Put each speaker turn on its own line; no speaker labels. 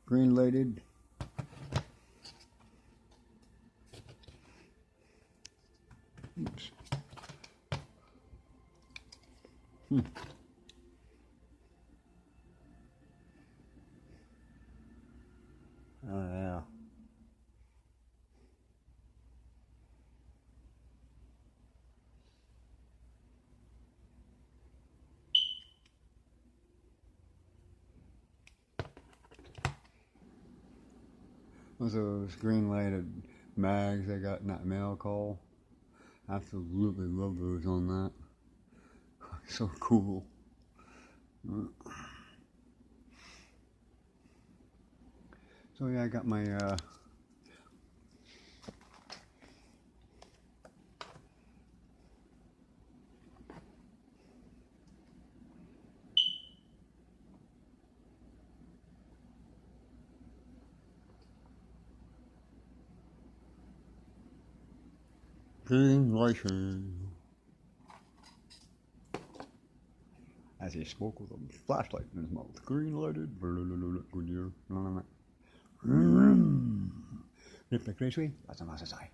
Green lighted. Oops. Oh yeah. Those are those green lighted mags I got in that mail call. Absolutely love those on that. So cool. So yeah, I got my green license. As he spoke with a flashlight in his mouth. Green lighted. Good year. Nip the crazy. That's a massive sigh.